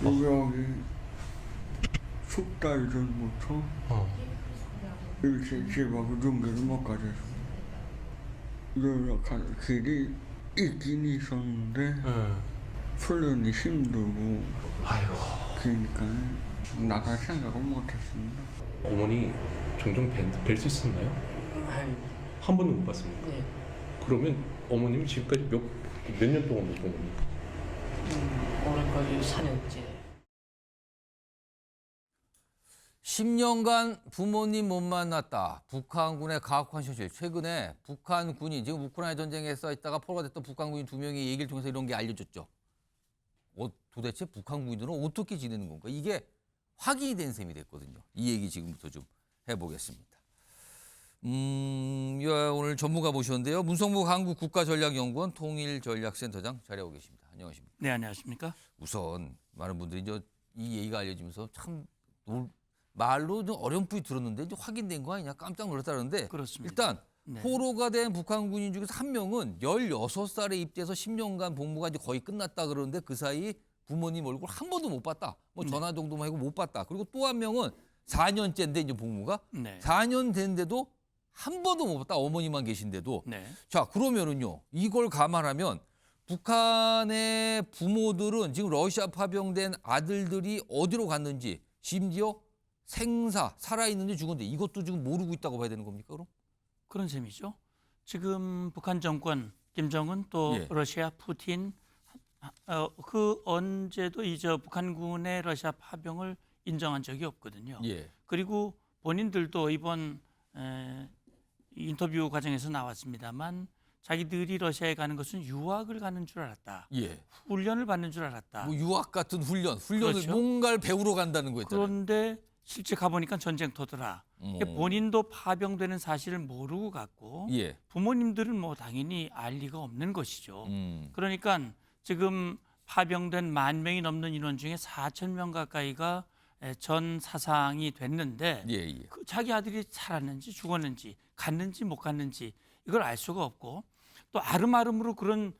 여기 숙달 전부터 일제시하고 종교를 못 가져서 노력하는 길이 있긴 있었는데 훈련이 힘들고 아이고. 그러니까 나갈 생각을 못했습니다. 어머니 종종 뵐 수 있었나요? 아유, 한 번도 못 봤습니까? 네. 그러면 어머님 지금까지 몇 년 동안 못 본 겁니까? 오늘까지 4년째. 10년간 부모님 못 만났다. 북한군의 가혹한 현실. 최근에 북한군이 지금 우크라이나 전쟁에 써 있다가 포로가 됐던 북한군인 2명이 얘기를 통해서 이런 게 알려졌죠. 도대체 북한군인들은 어떻게 지내는 건가? 이게 확인이 된 셈이 됐거든요. 이 얘기 지금부터 좀 해보겠습니다. 오늘 전문가 모셨는데요. 문성무 한국국가전략연구원 통일전략센터장 자리하고 계십니다. 안녕하십니까? 네, 안녕하십니까? 우선 많은 분들이 이제 이 얘기가 알려지면서 참 말로 좀 어렴풋이 들었는데 이제 확인된 거 아니냐 깜짝 놀랐다는데 그렇습니다. 일단 네. 포로가 된 북한 군인 중에서 한 명은 16살에 입대해서 10년간 복무가 이제 거의 끝났다 그러는데 그 사이 부모님 얼굴 한 번도 못 봤다. 뭐 전화 정도만 하고 못 봤다. 그리고 또 한 명은 4년째인데 이제 복무가 네. 4년 됐는데도 한 번도 못 봤다. 어머니만 계신데도. 네. 자, 그러면은요. 이걸 감안하면 북한의 부모들은 지금 러시아 파병된 아들들이 어디로 갔는지 심지어 살아있는지 죽었는데 이것도 지금 모르고 있다고 봐야 되는 겁니까, 그럼? 그런 셈이죠. 지금 북한 정권, 김정은 또 예. 러시아 푸틴 그 언제도 이제 북한군의 러시아 파병을 인정한 적이 없거든요. 예. 그리고 본인들도 이번 인터뷰 과정에서 나왔습니다만 자기들이 러시아에 가는 것은 유학을 가는 줄 알았다. 예. 훈련을 받는 줄 알았다. 뭐 유학 같은 훈련을 그렇죠. 뭔가를 배우러 간다는 거였잖아요. 그런데 실제 가보니까 전쟁터더라. 본인도 파병되는 사실을 모르고 갔고 예. 부모님들은 뭐 당연히 알 리가 없는 것이죠. 음. 그러니까 지금 파병된 10,000명이 넘는 인원 중에 4,000명 가까이가 전 사상이 됐는데 예, 예. 그 자기 아들이 살았는지 죽었는지 갔는지 못 갔는지 이걸 알 수가 없고 또 아름아름으로 그런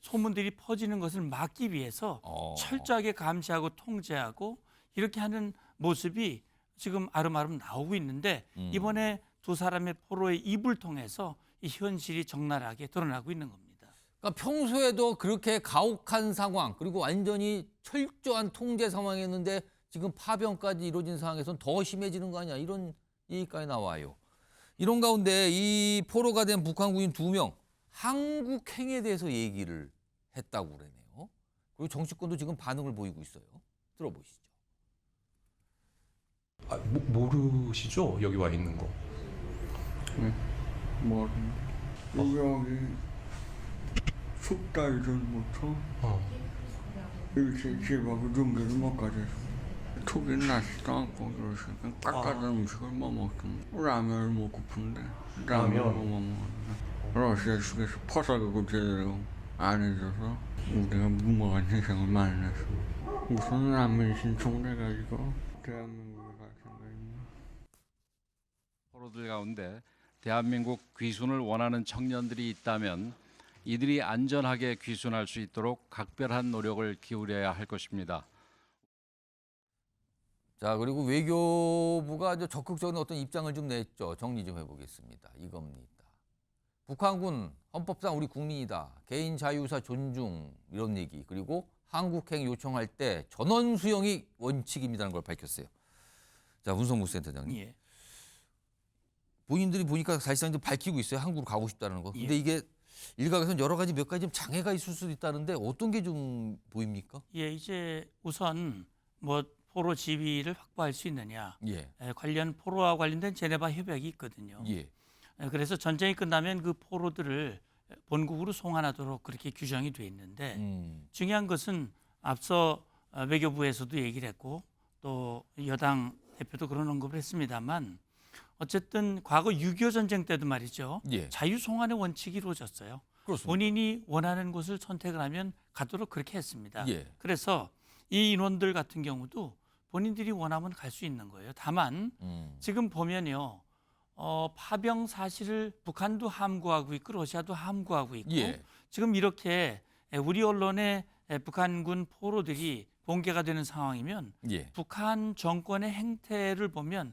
소문들이 퍼지는 것을 막기 위해서 철저하게 감시하고 통제하고 이렇게 하는 모습이 지금 아름아름 나오고 있는데 이번에 두 사람의 포로의 입을 통해서 이 현실이 적나라하게 드러나고 있는 겁니다. 그러니까 평소에도 그렇게 가혹한 상황 그리고 완전히 철저한 통제 상황이었는데 지금 파병까지 이루어진 상황에서는 더 심해지는 거 아니야 이런 얘기까지 나와요. 이런 가운데 이 포로가 된 북한군인 2명 한국행에 대해서 얘기를 했다고 그러네요. 그리고 정치권도 지금 반응을 보이고 있어요. 들어보시죠. 아, 모르시죠? 여기 와 있는 거. 여기 숙달 전부터 일제시하고 종교를 못 가져서 툭이 나지도 않고 그러시니까 깎아진 음식을 못 먹습니다. 라면을 먹고픈데 라면을 못 먹는데 러시아 측에서 포사격을 제대로 안 해줘서 우리가 무모한 희생을 많이 했습니다. 우선 라면 신청해가지고 대한민국에 갈 생각입니다. 포로들 가운데 대한민국 귀순을 원하는 청년들이 있다면 이들이 안전하게 귀순할 수 있도록 각별한 노력을 기울여야 할 것입니다. 자, 그리고 외교부가 아주 적극적인 어떤 입장을 좀 냈죠. 정리 좀 해보겠습니다. 이겁니다. 북한군 헌법상 우리 국민이다. 개인 자유사 존중 이런 얘기. 그리고 한국행 요청할 때 전원 수용이 원칙입니다라는 걸 밝혔어요. 자, 문성무 센터장님. 예. 본인들이 보니까 사실상 좀 밝히고 있어요. 한국으로 가고 싶다는 거. 근데 예. 이게 일각에서는 여러 가지 몇 가지 좀 장애가 있을 수도 있다는데 어떤 게 좀 보입니까? 예, 이제 우선 뭐 포로 지위를 확보할 수 있느냐 예. 관련 포로와 관련된 제네바 협약이 있거든요. 예. 그래서 전쟁이 끝나면 그 포로들을 본국으로 송환하도록 그렇게 규정이 돼 있는데 중요한 것은 앞서 외교부에서도 얘기를 했고 또 여당 대표도 그런 언급을 했습니다만 어쨌든 과거 6.25 전쟁 때도 말이죠. 예. 자유송환의 원칙이 이루어졌어요. 그렇습니다. 본인이 원하는 곳을 선택을 하면 가도록 그렇게 했습니다. 예. 그래서 이 인원들 같은 경우도 본인들이 원하면 갈 수 있는 거예요. 다만 지금 보면요. 파병 사실을 북한도 함구하고 있고 러시아도 함구하고 있고 예. 지금 이렇게 우리 언론에 북한군 포로들이 공개가 되는 상황이면 예. 북한 정권의 행태를 보면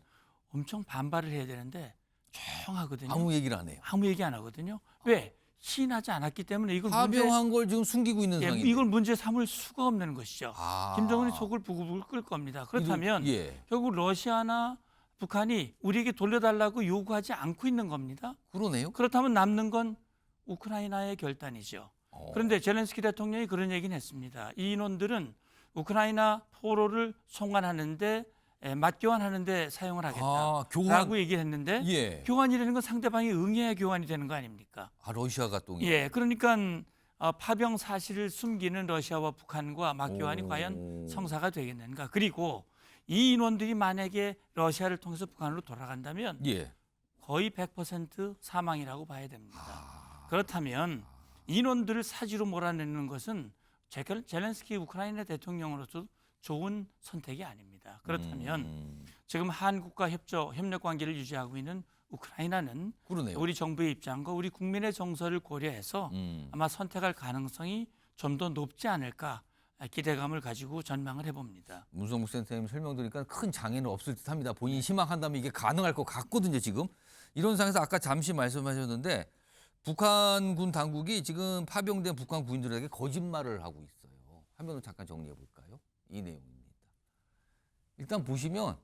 엄청 반발을 해야 되는데 조용하거든요. 아무 얘기를 안 해요. 아무 얘기 안 하거든요. 왜? 시인하지 않았기 때문에 이걸 파병한 걸 지금 숨기고 있는 문제, 상황인데. 이걸 문제 삼을 수가 없는 것이죠. 아. 김정은이 속을 부글부글 끓 겁니다. 그렇다면 예. 결국 러시아나 북한이 우리에게 돌려달라고 요구하지 않고 있는 겁니다. 그러네요. 그렇다면 남는 건 우크라이나의 결단이죠. 어. 그런데 zel렌스키 대통령이 그런 얘기는 했습니다. 이 인원들은 우크라이나 포로를 송환하는데 맞교환하는데 사용을 하겠다라고 교환. 얘기를 했는데 예. 교환이라는 건 상대방이 응해야 교환이 되는 거 아닙니까? 러시아가 또. 예, 그러니까 파병 사실을 숨기는 러시아와 북한과 맞교환이 과연 성사가 되겠는가? 그리고 이 인원들이 만약에 러시아를 통해서 북한으로 돌아간다면 예. 거의 100% 사망이라고 봐야 됩니다. 그렇다면 인원들을 사지로 몰아내는 것은 젤렌스키 우크라이나 대통령으로서 좋은 선택이 아닙니다. 그렇다면 지금 한국과 협력 관계를 유지하고 있는 우크라이나는 그러네요. 우리 정부의 입장과 우리 국민의 정서를 고려해서 아마 선택할 가능성이 좀 더 높지 않을까 기대감을 가지고 전망을 해봅니다. 문성국 센터님 설명 들으니까 큰 장애는 없을 듯합니다. 본인이 희망한다면 이게 가능할 것 같거든요. 지금 이런 상황에서 아까 잠시 말씀하셨는데 북한군 당국이 지금 파병된 북한 군인들에게 거짓말을 하고 있어요. 화면을 잠깐 정리해 볼까요? 이 내용입니다. 일단 보시면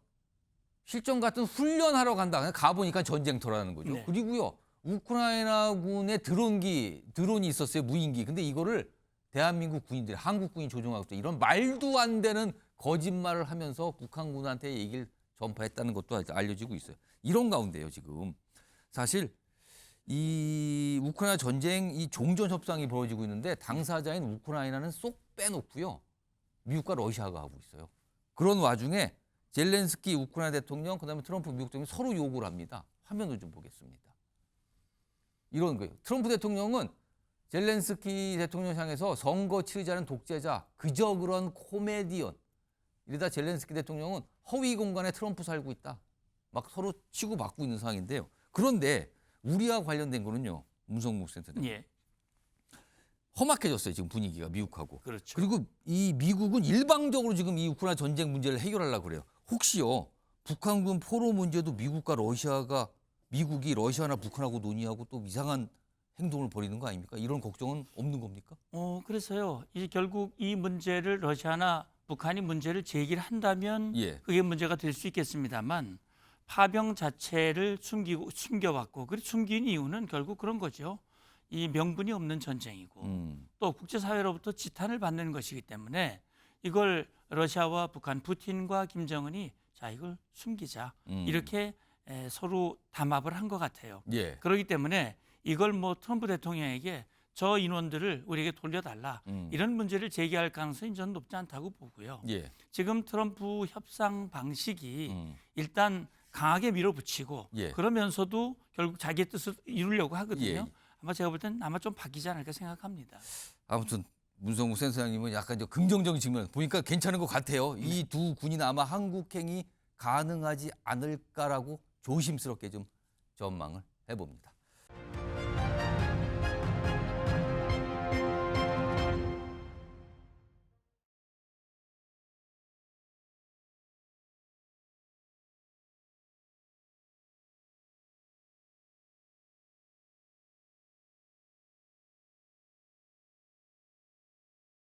실전 같은 훈련하러 간다. 가보니까 전쟁터라는 거죠. 네. 그리고요 우크라이나군의 드론이 있었어요. 무인기. 근데 이거를 대한민국 군인들이 한국 군이 조종하고 있다. 이런 말도 안 되는 거짓말을 하면서 북한군한테 얘기를 전파했다는 것도 알려지고 있어요. 이런 가운데요 지금 사실 이 우크라이나 전쟁 이 종전 협상이 벌어지고 있는데 당사자인 우크라이나는 쏙 빼놓고요 미국과 러시아가 하고 있어요. 그런 와중에 젤렌스키 우크라이나 대통령 그다음에 트럼프 미국 대통령이 서로 요구를 합니다. 화면을 좀 보겠습니다. 이런 거예요. 트럼프 대통령은 젤렌스키 대통령 향해서 선거 치르지 않은 독재자 그저 그런 코미디언 이러다 젤렌스키 대통령은 허위 공간에 트럼프 살고 있다. 막 서로 치고받고 있는 상황인데요. 그런데 우리와 관련된 거는요. 문성국 센터장. 예, 험악해졌어요. 지금 분위기가 미국하고. 그렇죠. 그리고 이 미국은 일방적으로 지금 이 우크라이나 전쟁 문제를 해결하려고 그래요. 혹시요. 북한군 포로 문제도 미국이 러시아나 북한하고 논의하고 또 이상한 행동을 벌이는 거 아닙니까? 이런 걱정은 없는 겁니까? 그래서요. 이제 결국 이 문제를 러시아나 북한이 문제를 제기를 한다면 예. 그게 문제가 될 수 있겠습니다만 파병 자체를 숨겨왔고 그리고 숨긴 이유는 결국 그런 거죠. 이 명분이 없는 전쟁이고 또 국제사회로부터 지탄을 받는 것이기 때문에 이걸 러시아와 북한, 푸틴과 김정은이 자 이걸 숨기자 이렇게 서로 담합을 한 것 같아요. 예. 그렇기 때문에 이걸 뭐 트럼프 대통령에게 저 인원들을 우리에게 돌려달라 이런 문제를 제기할 가능성이 저는 높지 않다고 보고요. 예. 지금 트럼프 협상 방식이 일단 강하게 밀어붙이고 예. 그러면서도 결국 자기의 뜻을 이루려고 하거든요. 예. 아마 제가 볼 땐 아마 좀 바뀌지 않을까 생각합니다. 아무튼 문성국 센터장님은 약간 좀 긍정적인 측면 보니까 괜찮은 것 같아요. 이 두 군인 아마 한국행이 가능하지 않을까라고 조심스럽게 좀 전망을 해봅니다.